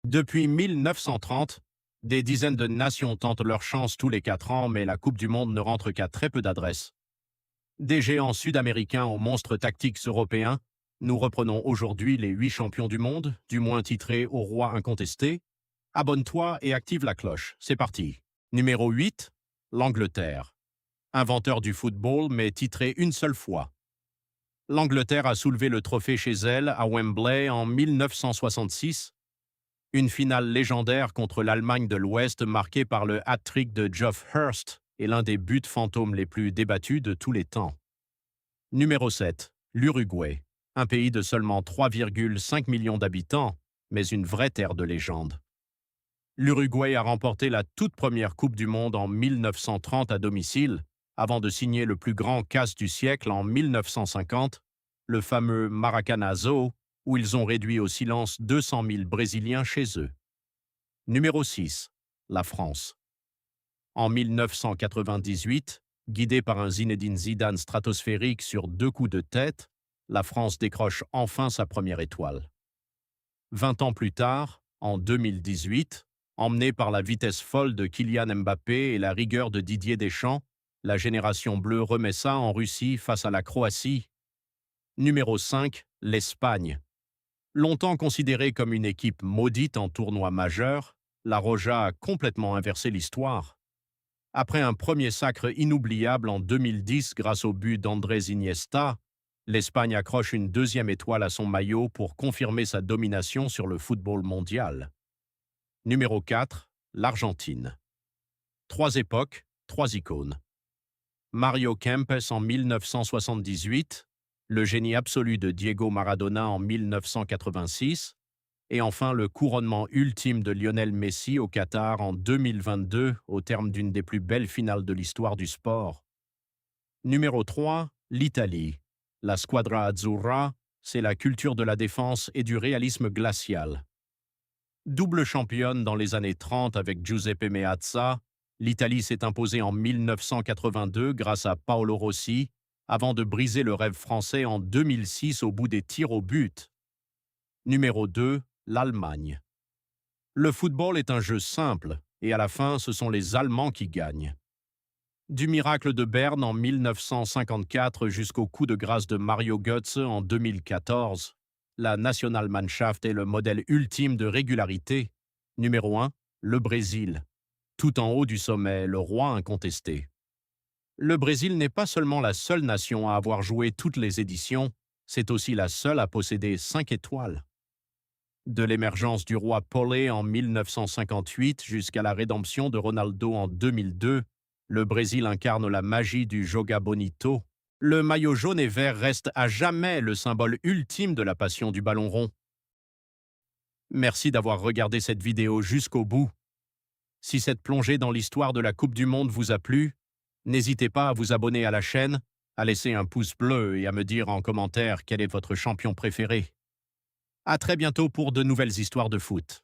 Depuis 1930, des dizaines de nations tentent leur chance tous les 4 ans, mais la Coupe du Monde ne rentre qu'à très peu d'adresses. Des géants sud-américains aux monstres tactiques européens, nous reprenons aujourd'hui les 8 champions du monde, du moins titrés au roi incontesté. Abonne-toi et active la cloche. C'est parti. Numéro 8, l'Angleterre. Inventeur du football, mais titré une seule fois. L'Angleterre a soulevé le trophée chez elle, à Wembley, en 1966. Une finale légendaire contre l'Allemagne de l'Ouest marquée par le hat-trick de Geoff Hurst est l'un des buts fantômes les plus débattus de tous les temps. Numéro 7. L'Uruguay. Un pays de seulement 3,5 millions d'habitants, mais une vraie terre de légende. L'Uruguay a remporté la toute première Coupe du Monde en 1930 à domicile, avant de signer le plus grand casse du siècle en 1950, le fameux Maracanazo, où ils ont réduit au silence 200 000 Brésiliens chez eux. Numéro 6. La France. En 1998, guidé par un Zinedine Zidane stratosphérique sur 2 coups de tête, la France décroche enfin sa première étoile. 20 ans plus tard, en 2018, emmenée par la vitesse folle de Kylian Mbappé et la rigueur de Didier Deschamps, la génération bleue remet ça en Russie face à la Croatie. Numéro 5. L'Espagne. Longtemps considérée comme une équipe maudite en tournoi majeur, la Roja a complètement inversé l'histoire. Après un premier sacre inoubliable en 2010 grâce au but d'Andrés Iniesta, l'Espagne accroche une deuxième étoile à son maillot pour confirmer sa domination sur le football mondial. Numéro 4. L'Argentine. 3 époques, 3 icônes. Mario Kempes en 1978, le génie absolu de Diego Maradona en 1986, et enfin le couronnement ultime de Lionel Messi au Qatar en 2022 au terme d'une des plus belles finales de l'histoire du sport. Numéro 3, l'Italie. La Squadra Azzurra, c'est la culture de la défense et du réalisme glacial. Double championne dans les années 30 avec Giuseppe Meazza, l'Italie s'est imposée en 1982 grâce à Paolo Rossi, avant de briser le rêve français en 2006 au bout des tirs au but. Numéro 2, l'Allemagne. Le football est un jeu simple, et à la fin, ce sont les Allemands qui gagnent. Du miracle de Berne en 1954 jusqu'au coup de grâce de Mario Götze en 2014, la Nationalmannschaft est le modèle ultime de régularité. Numéro 1, le Brésil. Tout en haut du sommet, le roi incontesté. Le Brésil n'est pas seulement la seule nation à avoir joué toutes les éditions, c'est aussi la seule à posséder 5 étoiles. De l'émergence du roi Pelé en 1958 jusqu'à la rédemption de Ronaldo en 2002, le Brésil incarne la magie du Joga Bonito. Le maillot jaune et vert reste à jamais le symbole ultime de la passion du ballon rond. Merci d'avoir regardé cette vidéo jusqu'au bout. Si cette plongée dans l'histoire de la Coupe du Monde vous a plu, n'hésitez pas à vous abonner à la chaîne, à laisser un pouce bleu et à me dire en commentaire quel est votre champion préféré. À très bientôt pour de nouvelles histoires de foot.